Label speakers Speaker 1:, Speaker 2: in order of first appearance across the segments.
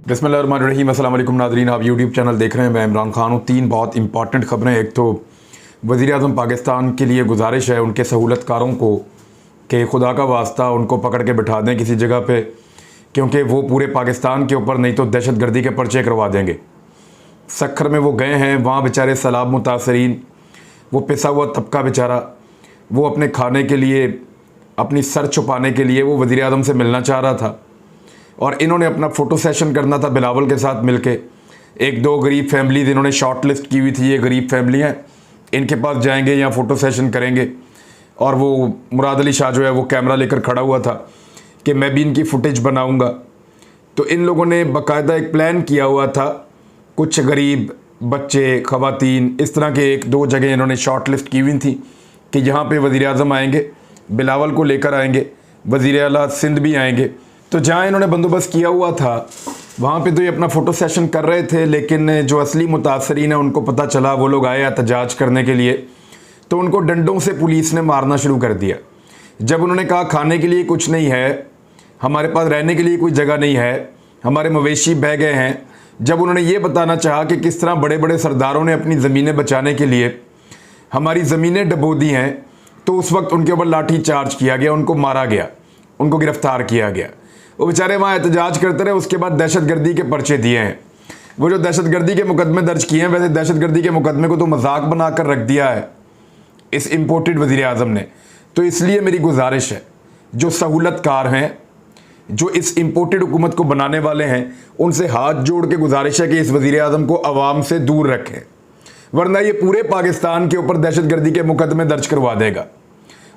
Speaker 1: बिस्मिल्लाहिर्रहमानिर्रहीम। अस्सलाम वालेकुम नाज़रीन, आप यूट्यूब चैनल देख रहे हैं। मैं इमरान खान हूँ। तीन बहुत इंपॉर्टेंट खबरें। एक तो वज़ीर-ए-आज़म पाकिस्तान के लिए गुजारिश है उनके सहूलतकारों को कि खुदा का वास्ता उनको पकड़ के बिठा दें किसी जगह पे, क्योंकि वो पूरे पाकिस्तान के ऊपर नहीं तो दहशतगर्दी के पर्चे करवा देंगे। सखर में वो गए हैं, वहाँ बेचारे सैलाब मुतासरीन, वो पिसा हुआ तबका बेचारा, वो अपने खाने के लिए, अपनी सर छुपाने के लिए वो वज़ीर-ए-आज़म से मिलना चाह रहा था और इन्होंने अपना फ़ोटो सेशन करना था बिलावल के साथ मिलके। एक दो गरीब फैमिलीज़ इन्होंने शॉर्ट लिस्ट की हुई थी, ये गरीब फैमिली हैं, इनके पास जाएंगे या फ़ोटो सेशन करेंगे। और वो मुराद अली शाह जो है वो कैमरा लेकर खड़ा हुआ था कि मैं भी इनकी फ़ुटेज बनाऊंगा। तो इन लोगों ने बाकायदा एक प्लान किया हुआ था। कुछ गरीब बच्चे, ख़वातीन, इस तरह के एक दो जगह इन्होंने शॉर्ट लिस्ट की हुई थी कि यहाँ पे वज़ीर-ए-आज़म आएंगे, बिलावल को लेकर आएंगे, वज़ीर आला सिंध भी आएंगे। तो जहाँ इन्होंने बंदोबस्त किया हुआ था वहाँ पे तो ये अपना फ़ोटो सेशन कर रहे थे, लेकिन जो असली मुतासरीन है उनको पता चला, वो लोग आए एहतजाज करने के लिए, तो उनको डंडों से पुलिस ने मारना शुरू कर दिया। जब उन्होंने कहा खाने के लिए कुछ नहीं है, हमारे पास रहने के लिए कोई जगह नहीं है, हमारे मवेशी बह गए हैं, जब उन्होंने ये बताना चाहा कि किस तरह बड़े बड़े सरदारों ने अपनी ज़मीनें बचाने के लिए हमारी ज़मीनें डबो दी हैं, तो उस वक्त उनके ऊपर लाठी चार्ज किया गया, उनको मारा गया, उनको गिरफ़्तार किया गया। वो बेचारे वहाँ एहतजाज करते रहे। उसके बाद दहशतगर्दी के पर्चे दिए हैं। वो जो दहशतगर्दी के मुकदमे दर्ज किए हैं, वैसे दहशतगर्दी के मुकदमे को तो मजाक बनाकर रख दिया है इस इम्पोर्टेड वज़ीर-ए-आज़म ने। तो इसलिए मेरी गुजारिश है, जो सहूलतकार हैं, जो इस इम्पोर्टेड हुकूमत को बनाने वाले हैं, उनसे हाथ जोड़ के गुजारिश है कि इस वज़ीर-ए-आज़म को अवाम से दूर रखें, वरना ये पूरे पाकिस्तान के ऊपर दहशतगर्दी के मुकदमे दर्ज करवा देगा।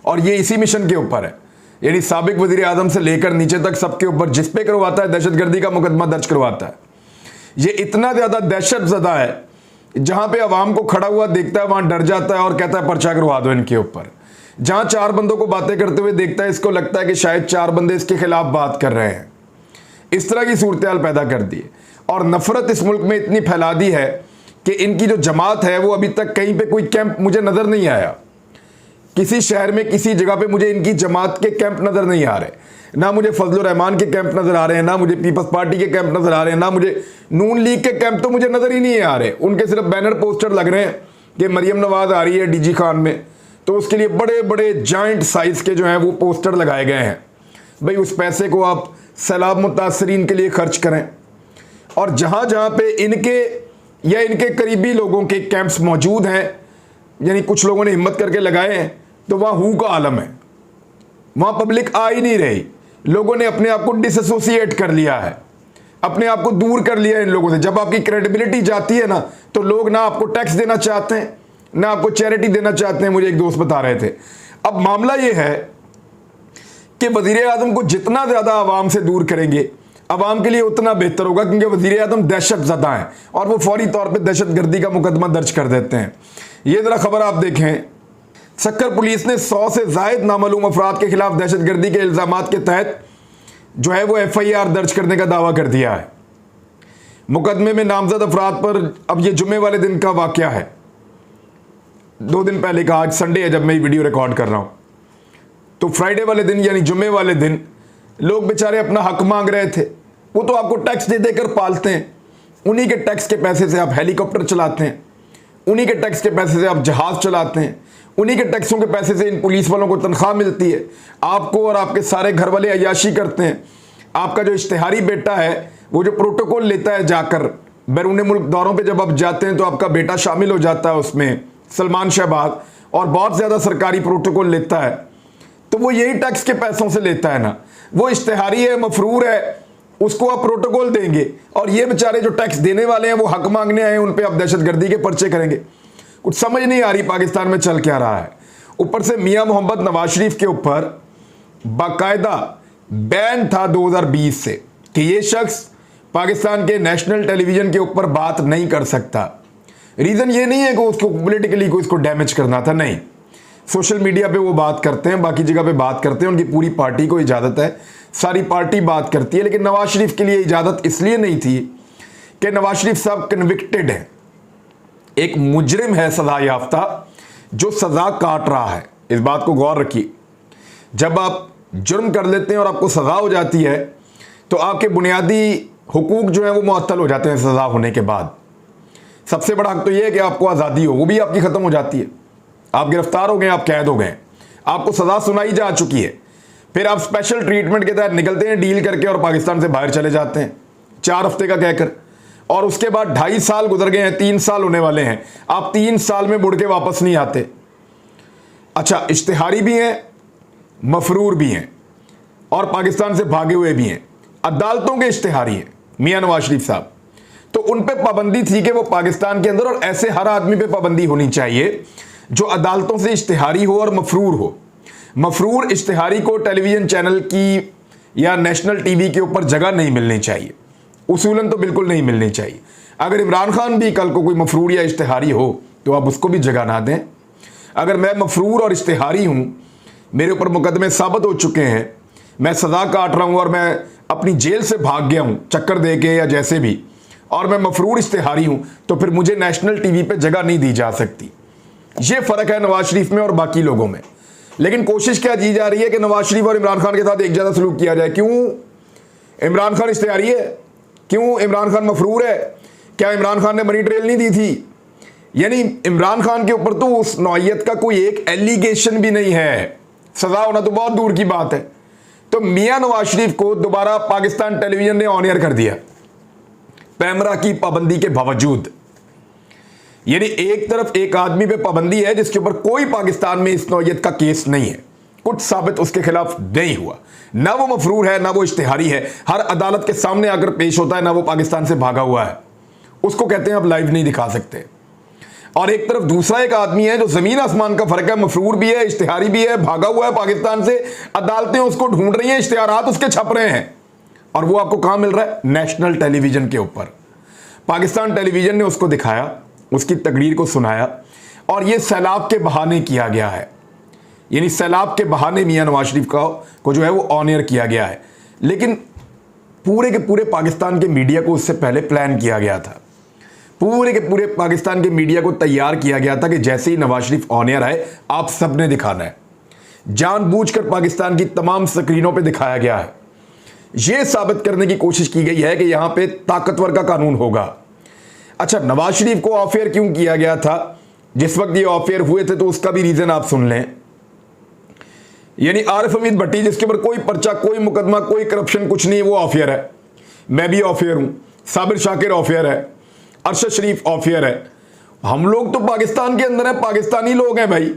Speaker 1: और ये इसी मिशन के ऊपर है, यानी साबिक वज़ीर-ए-आज़म से लेकर नीचे तक सबके ऊपर जिस पे करवाता है दहशतगर्दी का मुकदमा दर्ज करवाता है। ये इतना ज़्यादा दहशत ज़दा है, जहाँ पे अवाम को खड़ा हुआ देखता है वहाँ डर जाता है और कहता है पर्चा करवा दो इनके ऊपर। जहाँ चार बंदों को बातें करते हुए देखता है, इसको लगता है कि शायद चार बंदे इसके खिलाफ बात कर रहे हैं। इस तरह की सूरत हाल पैदा कर दी है और नफरत इस मुल्क में इतनी फैला दी है कि इनकी जो जमात है वो अभी तक कहीं पर कोई कैंप मुझे नज़र नहीं आया। किसी शहर में किसी जगह पे मुझे इनकी जमात के कैंप नज़र नहीं आ रहे। ना मुझे फजलुर रहमान के कैंप नज़र आ रहे हैं, ना मुझे पीपल्स पार्टी के कैंप नज़र आ रहे हैं, ना मुझे नून लीग के कैंप तो मुझे नज़र ही नहीं आ रहे। उनके सिर्फ बैनर पोस्टर लग रहे हैं कि मरियम नवाज़ आ रही है डीजी खान में, तो उसके लिए बड़े बड़े जाइंट साइज़ के जो हैं वो पोस्टर लगाए गए हैं। भाई उस पैसे को आप सैलाब मुतासरीन के लिए खर्च करें। और जहाँ जहाँ पे इनके या इनके करीबी लोगों के कैंप्स मौजूद हैं, यानी कुछ लोगों ने हिम्मत करके लगाए हैं, तो वहाँ हू का आलम है, वहाँ पब्लिक आ ही नहीं रही। लोगों ने अपने आप को डिसएसोसिएट कर लिया है, अपने आप को दूर कर लिया इन लोगों से। जब आपकी क्रेडिबिलिटी जाती है ना, तो लोग ना आपको टैक्स देना चाहते हैं, ना आपको चैरिटी देना चाहते हैं। मुझे एक दोस्त बता रहे थे। अब मामला ये है कि वज़ीर-ए-आज़म को जितना ज़्यादा आवाम से दूर करेंगे, आवाम के लिए उतना बेहतर होगा, क्योंकि वज़ीर-ए-आज़म दहशत ज़दा हैं और वो फौरी तौर पर दहशतगर्दी का मुकदमा दर्ज कर देते हैं। ये ज़रा खबर आप देखें। सक्कर पुलिस ने 100 से ज़ायद नामालूम अफराद के खिलाफ दहशतगर्दी के इल्ज़ामात के तहत जो है वो FIR दर्ज करने का दावा कर दिया है। मुकदमे में नामजद अफराद पर, अब ये जुम्मे वाले दिन का वाक़या है, 2 दिन पहले का, आज संडे है जब मैं ये वीडियो रिकॉर्ड कर रहा हूँ, तो फ्राइडे वाले दिन यानी जुम्मे वाले दिन लोग बेचारे अपना हक मांग रहे थे। वो तो आपको टैक्स दे देकर पालते हैं, उन्हीं के टैक्स के पैसे से आप हेलीकॉप्टर चलाते हैं, उन्हीं के टैक्स के पैसे से आप जहाज़ चलाते हैं, उन्हीं के टैक्सों के पैसे से इन पुलिस वालों को तनख्वाह मिलती है। आपको और आपके सारे घर वाले अय्याशी करते हैं। आपका जो इश्तिहारी बेटा है, वो जो प्रोटोकॉल लेता है जाकर बैरून मुल्क दौरों पे, जब आप जाते हैं तो आपका बेटा शामिल हो जाता है उसमें, सलमान शहबाज, और बहुत ज़्यादा सरकारी प्रोटोकॉल लेता है, तो वो यही टैक्स के पैसों से लेता है ना। वो इश्तिहारी है, मफरूर है, उसको आप प्रोटोकॉल देंगे, और ये बेचारे जो टैक्स देने वाले हैं वो हक मांगने आए, उन पर आप दहशतगर्दी के पर्चे करेंगे। कुछ समझ नहीं आ रही पाकिस्तान में चल क्या रहा है। ऊपर से मियां मोहम्मद नवाज शरीफ के ऊपर बाकायदा बैन था 2020 से कि ये शख्स पाकिस्तान के नेशनल टेलीविज़न के ऊपर बात नहीं कर सकता। रीज़न ये नहीं है कि उसको पॉलिटिकली को इसको डैमेज करना था, नहीं, सोशल मीडिया पे वो बात करते हैं, बाकी जगह पे बात करते हैं, उनकी पूरी पार्टी को इजाज़त है, सारी पार्टी बात करती है। लेकिन नवाज शरीफ के लिए इजाज़त इसलिए नहीं थी कि नवाज शरीफ साहब कन्विक्टेड है, एक मुजरिम है सज़ा याफ्ता, जो सज़ा काट रहा है। इस बात को गौर रखिए। जब आप जुर्म कर लेते हैं और आपको सज़ा हो जाती है, तो आपके बुनियादी हुकूक जो है वो मुअत्तल हो जाते हैं सज़ा होने के बाद। सबसे बड़ा हक तो ये है कि आपको आज़ादी हो, वो भी आपकी ख़त्म हो जाती है। आप गिरफ्तार हो गए, आप कैद हो गए, आपको सज़ा सुनाई जा चुकी है, फिर आप स्पेशल ट्रीटमेंट के तहत निकलते हैं डील करके और पाकिस्तान से बाहर चले जाते हैं 4 हफ्ते का कहकर, और उसके बाद 2.5 साल गुजर गए हैं, 3 साल होने वाले हैं, आप 3 साल में मुड़ के वापस नहीं आते। अच्छा, इश्तिहारी भी हैं, मफरूर भी हैं और पाकिस्तान से भागे हुए भी हैं, अदालतों के इश्तिहारी हैं मियां नवाज शरीफ साहब। तो उन पे पाबंदी थी कि वो पाकिस्तान के अंदर, और ऐसे हर आदमी पे पाबंदी होनी चाहिए जो अदालतों से इश्तिहारी हो और मफरूर हो। मफरूर इश्तिहारी को टेलीविज़न चैनल की या नेशनल टीवी के ऊपर जगह नहीं मिलनी चाहिए, उसूलन तो बिल्कुल नहीं मिलनी चाहिए। अगर इमरान खान भी कल को कोई मफरूर या इश्तिहारी हो तो आप उसको भी जगह ना दें। अगर मैं मफरूर और इश्तिहारी हूँ, मेरे ऊपर मुकदमे साबित हो चुके हैं, मैं सज़ा काट रहा हूँ और मैं अपनी जेल से भाग गया हूँ चक्कर दे के या जैसे भी, और मैं मफरूर इश्तिहारी हूँ, तो फिर मुझे नेशनल टीवी पे जगह नहीं दी जा सकती। ये फ़र्क है नवाज शरीफ में और बाकी लोगों में। लेकिन कोशिश क्या की जा रही है कि नवाज शरीफ और इमरान खान के साथ एक जैसा सलूक किया जाए। क्यों इमरान खान इश्तिहारी है? क्यों इमरान खान मफरूर है? क्या इमरान खान ने मनी ट्रेल नहीं दी थी? यानी इमरान खान के ऊपर तो उस नौइयत का कोई एक एलिगेशन भी नहीं है, सज़ा होना तो बहुत दूर की बात है। तो मियां नवाज शरीफ को दोबारा पाकिस्तान टेलीविजन ने ऑन एयर कर दिया पैमरा की पाबंदी के बावजूद। यानी एक तरफ एक आदमी पे पाबंदी है जिसके ऊपर कोई पाकिस्तान में इस नौइयत का केस नहीं है, कुछ साबित उसके खिलाफ नहीं हुआ, ना वो मफरूर है, ना वो इश्तिहारी है, हर अदालत के सामने आकर पेश होता है, ना वो पाकिस्तान से भागा हुआ है, उसको कहते हैं आप लाइव नहीं दिखा सकते। और एक तरफ दूसरा एक आदमी है जो जमीन आसमान का फर्क है, मफरूर भी है, इश्तिहारी भी है, भागा हुआ है पाकिस्तान से, अदालतें उसको ढूंढ रही हैं, इश्तिहारात उसके छप रहे हैं, और वो आपको कहां मिल रहा है? नेशनल टेलीविजन के ऊपर। पाकिस्तान टेलीविजन ने उसको दिखाया, उसकी तकरीर को सुनाया, और ये सैलाब के बहाने किया गया है। यानी सैलाब के बहाने मियां नवाज शरीफ को जो है वो ऑन एयर किया गया है। लेकिन पूरे के पूरे पाकिस्तान के मीडिया को उससे पहले प्लान किया गया था, पूरे के पूरे पाकिस्तान के मीडिया को तैयार किया गया था कि जैसे ही नवाज शरीफ ऑन एयर आए आप सबने दिखाना है। जानबूझकर पाकिस्तान की तमाम स्क्रीनों पे दिखाया गया है। यह साबित करने की कोशिश की गई है कि यहां पे ताकतवर का कानून होगा। अच्छा, नवाज शरीफ को ऑफ एयर क्यों किया गया था? जिस वक्त ये ऑफ एयर हुए थे तो उसका भी रीजन आप सुन लें। यानी आरिफ हमीद भट्टी, जिसके ऊपर कोई पर्चा, कोई मुकदमा, कोई करप्शन, कुछ नहीं, वो ऑफ एयर है, मैं भी ऑफ एयर हूं, साबिर शाकिर ऑफ एयर है, अरशद शरीफ ऑफ एयर है। हम लोग तो पाकिस्तान के अंदर है, पाकिस्तानी लोग हैं भाई,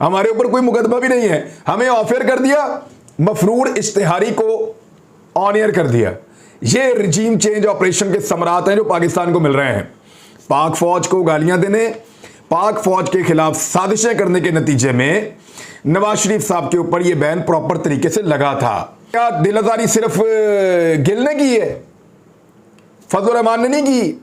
Speaker 1: हमारे ऊपर कोई मुकदमा भी नहीं है, हमें ऑफ एयर कर दिया, मफरूर इश्तिहारी को ऑन एयर कर दिया। ये रिजीम चेंज ऑपरेशन के समरात हैं जो पाकिस्तान को मिल रहे हैं। पाक फौज को गालियां देने, पाक फौज के खिलाफ साजिशें करने के नतीजे में नवाज शरीफ साहब के ऊपर यह बैन प्रॉपर तरीके से लगा था। क्या दिलदारी सिर्फ गिल ने की है, फजल रहमान ने नहीं की?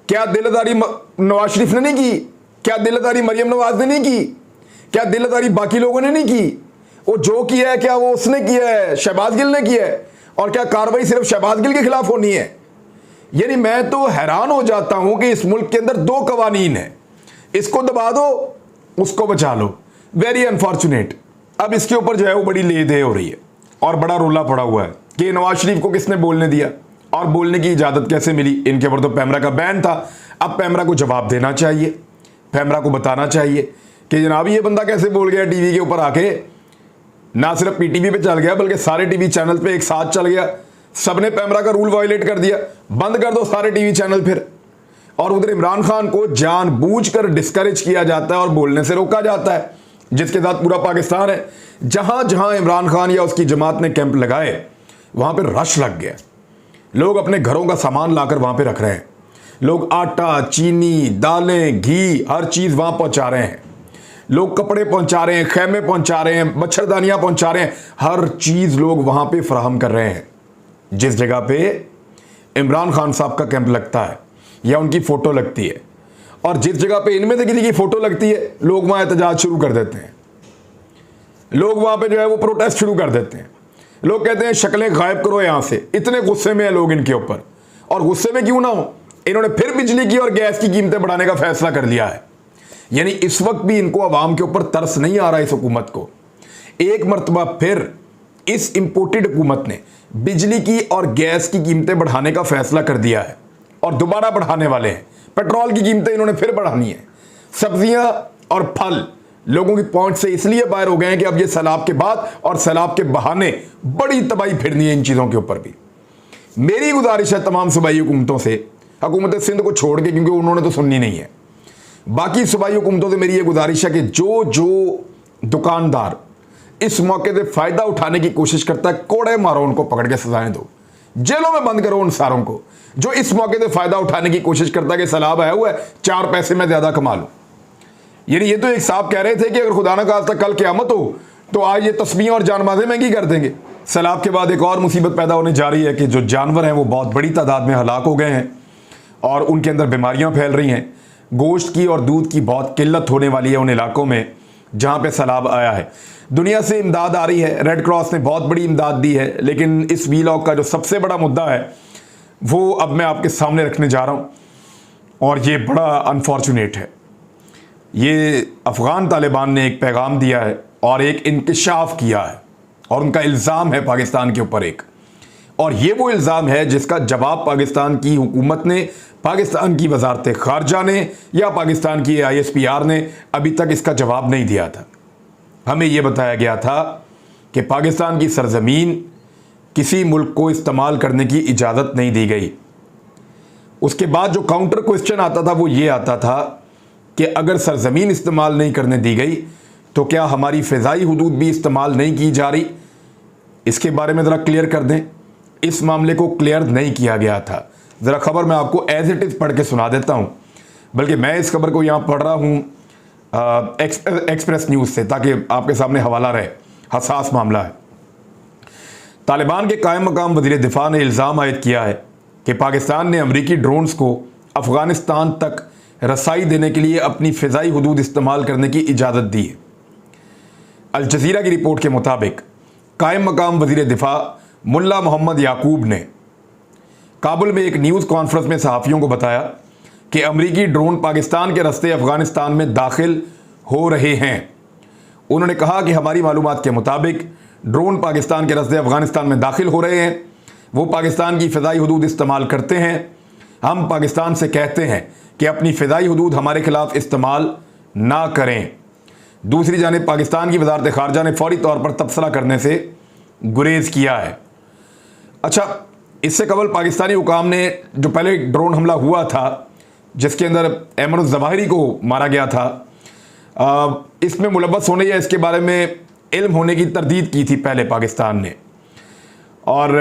Speaker 1: क्या दिलदारी नवाज शरीफ ने नहीं की? क्या दिलदारी मरियम नवाज ने नहीं की? क्या दिलदारी बाकी लोगों ने नहीं की? वो जो किया है क्या वो उसने किया है, शहबाज गिल ने किया है? और क्या कार्रवाई सिर्फ शहबाज गिल के खिलाफ होनी है? यानी मैं तो हैरान हो जाता हूं कि इस मुल्क के अंदर 2 कवानीन है, इसको दबा दो, उसको बचा लो। Very unfortunate. अब इसके ऊपर जो है वो बड़ी ले दे हो रही है और बड़ा रोला पड़ा हुआ है कि नवाज शरीफ को किसने बोलने दिया और बोलने की इजाजत कैसे मिली। इनके ऊपर तो पैमरा का बैन था। अब पैमरा को जवाब देना चाहिए, पैमरा को बताना चाहिए कि जनाब ये बंदा कैसे बोल गया टीवी के ऊपर आके। ना सिर्फ पीटीवी पे चल गया बल्कि सारे टीवी चैनल पे एक साथ चल गया, सबने पैमरा का रूल वायलेट कर दिया, बंद कर दो सारे टीवी चैनल फिर। और उधर इमरान खान को जानबूझकर डिस्करेज किया जाता है और बोलने से रोका जाता है, जिसके साथ पूरा पाकिस्तान है। जहां जहां इमरान खान या उसकी जमात ने कैंप लगाए वहां पर रश लग गया। लोग अपने घरों का सामान लाकर वहां पे रख रहे हैं, लोग आटा, चीनी, दालें, घी, हर चीज वहां पहुंचा रहे हैं, लोग कपड़े पहुंचा रहे हैं, खैमे पहुंचा रहे हैं, मच्छरदानियां पहुंचा रहे हैं, हर चीज लोग वहां पे फराहम कर रहे हैं। जिस जगह पे इमरान खान साहब का कैंप लगता है या उनकी फोटो लगती है, और जिस जगह पे इनमें से किसी की फोटो लगती है, लोग वहां एहतजाज शुरू कर देते हैं, लोग वहां पे जो है वो प्रोटेस्ट शुरू कर देते हैं। लोग कहते हैं शक्लें गायब करो यहां से। इतने गुस्से में है लोग इनके ऊपर, और गुस्से में क्यों ना हो, इन्होंने फिर बिजली की और गैस की कीमतें बढ़ाने का फैसला कर लिया है। यानी इस वक्त भी इनको अवाम के ऊपर तरस नहीं आ रहा। इस हुकूमत को एक मरतबा फिर इस इंपोर्टेड हुकूमत ने बिजली की और गैस की कीमतें बढ़ाने का फैसला कर दिया है और दोबारा बढ़ाने वाले हैं। पेट्रोल की कीमतें इन्होंने फिर बढ़ानी है। सब्जियां और फल लोगों की पहुंच से इसलिए बाहर हो गए हैं कि अब ये सैलाब के बाद और सैलाब के बहाने बड़ी तबाही फिरनी है इन चीज़ों के ऊपर भी। मेरी गुजारिश है तमाम सूबाई हुकूमतों से, हुकूमत सिंध को छोड़ के, क्योंकि उन्होंने तो सुननी नहीं है, बाकी सूबाई हुकूमतों से मेरी ये गुजारिश है कि जो जो दुकानदार इस मौके से फ़ायदा उठाने की कोशिश करता है, कोड़े मारो, उनको पकड़ के सजाएं दो, जेलों में बंद करो उन सारों को जो इस मौके से फ़ायदा उठाने की कोशिश करता है कि सैलाब आया हुआ है, 4 पैसे में ज़्यादा कमा लूँ। यानी ये तो एक साहब कह रहे थे कि अगर खुदा ना खास्ता कल क़यामत हो तो आज ये तस्बीहें और जानमाज़ें महंगी कर देंगे। सैलाब के बाद एक और मुसीबत पैदा होने जा रही है कि जो जानवर हैं वो बहुत बड़ी तादाद में हलाक हो गए हैं और उनके अंदर बीमारियां फैल रही हैं। गोश्त की और दूध की बहुत किल्लत होने वाली है उन इलाकों में जहां पे सैलाब आया है। दुनिया से इमदाद आ रही है, रेड क्रॉस ने बहुत बड़ी इमदाद दी है, लेकिन इस वीलॉग का जो सबसे बड़ा मुद्दा है वो अब मैं आपके सामने रखने जा रहा हूं और ये बड़ा अनफॉर्चुनेट है। ये अफ़गान तालिबान ने एक पैगाम दिया है और एक इंकशाफ किया है और उनका इल्ज़ाम है पाकिस्तान के ऊपर एक, और ये वो इल्ज़ाम है जिसका जवाब पाकिस्तान की हुकूमत ने, पाकिस्तान की वजारत ख़ारजा ने या पाकिस्तान की ISPR ने अभी तक इसका जवाब नहीं दिया था। हमें यह बताया गया था कि पाकिस्तान की सरजमीन किसी मुल्क को इस्तेमाल करने की इजाज़त नहीं दी गई। उसके बाद जो काउंटर क्वेश्चन आता था वो ये आता था कि अगर सरजमीन इस्तेमाल नहीं करने दी गई तो क्या हमारी फ़िज़ाई हुदूद भी इस्तेमाल नहीं की जा रही? इसके बारे में ज़रा क्लियर कर दें। इस मामले को क्लियर नहीं किया गया था। ज़रा खबर मैं आपको एज इट इज़ पढ़ के सुना देता हूँ, बल्कि मैं इस खबर को यहाँ पढ़ रहा हूँ एक्सप्रेस न्यूज़ से ताकि आपके सामने हवाला रहे। हसास मामला है। तालिबान के कायम मकाम वज़ीर दिफा ने इल्ज़ाम आयद किया है कि पाकिस्तान ने अमरीकी ड्रोन्स को अफ़गानिस्तान तक रसाई देने के लिए अपनी फ़िज़ाई हुदूद इस्तेमाल करने की इजाज़त दी है। अल जज़ीरा की रिपोर्ट के मुताबिक कायम मकाम वज़ीर दिफा मुल्ला मोहम्मद याकूब ने काबुल में एक न्यूज़ कॉन्फ्रेंस में सहाफ़ियों को बताया कि अमरीकी ड्रोन पाकिस्तान के रास्ते अफ़गानिस्तान में दाखिल हो रहे हैं। उन्होंने कहा कि हमारी मालूमात के मुताबिक ड्रोन पाकिस्तान के रास्ते अफ़गानिस्तान में दाखिल हो रहे हैं। वो पाकिस्तान की फ़िज़ाई हुदूद इस्तेमाल करते हैं। हम पाकिस्तान से कहते हैं कि अपनी फ़िज़ाई हुदूद हमारे ख़िलाफ़ इस्तेमाल ना करें। दूसरी जानिब पाकिस्तान की वज़ारत ख़ारजा ने फ़ौरी तौर पर तबसरा करने से गुरेज़ किया है। अच्छा, इससे कबल पाकिस्तानी हुकाम ने जो पहले ड्रोन हमला हुआ था जिसके अंदर अहमद ज़वाहिरी को मारा गया था, इसमें मुलव्वस होने या इसके बारे में इल्म होने की तरदीद की थी पहले पाकिस्तान ने, और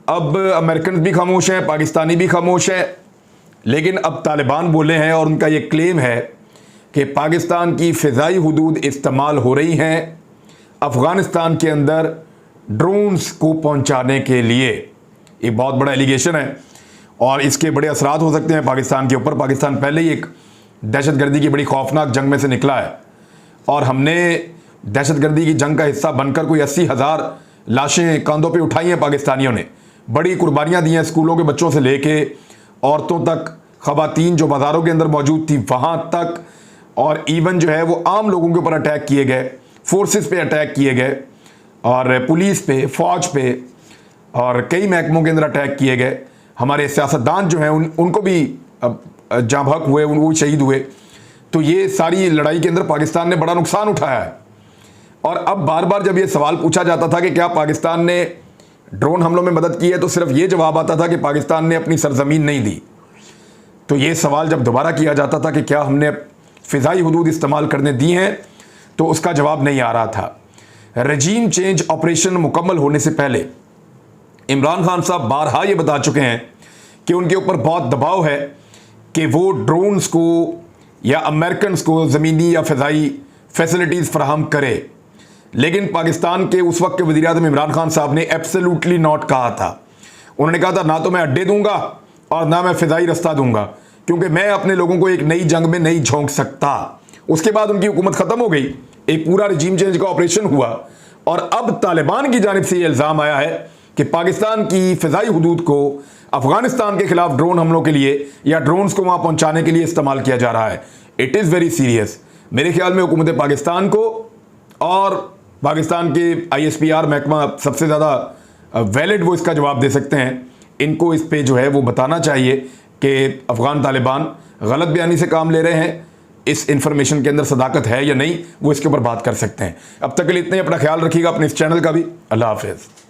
Speaker 1: अब अमेरिकन भी खामोश हैं, पाकिस्तानी भी खामोश हैं। लेकिन अब तालिबान बोले हैं और उनका ये क्लेम है कि पाकिस्तान की फ़िज़ाई हुदूद इस्तेमाल हो रही हैं अफ़गानिस्तान के अंदर ड्रोन्स को पहुंचाने के लिए। एक बहुत बड़ा एलिगेशन है और इसके बड़े असरात हो सकते हैं पाकिस्तान के ऊपर। पाकिस्तान पहले ही एक दहशतगर्दी की बड़ी खौफनाक जंग में से निकला है और हमने दहशतगर्दी की जंग का हिस्सा बनकर कोई 80,000 लाशें कंधों पे उठाई हैं। पाकिस्तानियों ने बड़ी कुर्बानियाँ दी हैं, स्कूलों के बच्चों से लेके औरतों तक, ख़वातीन जो बाज़ारों के अंदर मौजूद थी वहाँ तक, और इवन जो है वो आम लोगों के ऊपर अटैक किए गए, फोर्सेस पे अटैक किए गए और पुलिस पे, फ़ौज पे और कई महकमों के अंदर अटैक किए गए। हमारे सियासतदान जो हैं उनको भी जाँ बहक हुए, वो शहीद हुए। तो ये सारी लड़ाई के अंदर पाकिस्तान ने बड़ा नुकसान उठाया है। और अब बार बार जब ये सवाल पूछा जाता था कि क्या पाकिस्तान ने ड्रोन हमलों में मदद की है, तो सिर्फ ये जवाब आता था कि पाकिस्तान ने अपनी सरजमीन नहीं दी। तो ये सवाल जब दोबारा किया जाता था कि क्या हमने फ़िज़ाई हुदूद इस्तेमाल करने दी हैं, तो उसका जवाब नहीं आ रहा था। रजीम चेंज ऑपरेशन मुकम्मल होने से पहले इमरान खान साहब बारहा ये बता चुके हैं कि उनके ऊपर बहुत दबाव है कि वो ड्रोन्स को या अमेरिकन को ज़मीनी या फ़िज़ाई फैसिलिटीज़ फराहम करे। लेकिन पाकिस्तान के उस वक्त के वज़ीर-ए-आज़म इमरान खान साहब ने एब्सोल्युटली नॉट कहा था। उन्होंने कहा था ना तो मैं अड्डे दूंगा और ना मैं फ़िज़ाई रास्ता दूंगा, क्योंकि मैं अपने लोगों को एक नई जंग में नहीं झोंक सकता। उसके बाद उनकी हुकूमत ख़त्म हो गई, एक पूरा रजीम चेंज का ऑपरेशन हुआ और अब तालिबान की जानिब से ये इल्ज़ाम आया है कि पाकिस्तान की फ़िज़ाई हुदूद को अफ़गानिस्तान के ख़िलाफ़ ड्रोन हमलों के लिए या ड्रोन्स को वहाँ पहुँचाने के लिए इस्तेमाल किया जा रहा है। It is very serious. मेरे ख्याल में हुकूमत पाकिस्तान को और पाकिस्तान के ISPR महकमा सबसे ज़्यादा वैलिड वो इसका जवाब दे सकते हैं। इनको इस पे जो है वो बताना चाहिए कि अफ़गान तालिबान गलत बयानी से काम ले रहे हैं, इस इंफॉर्मेशन के अंदर सदाकत है या नहीं, वो इसके ऊपर बात कर सकते हैं। अब तक के लिए इतने, अपना ख्याल रखिएगा, अपने इस चैनल का भी। अल्लाह हाफ़िज़।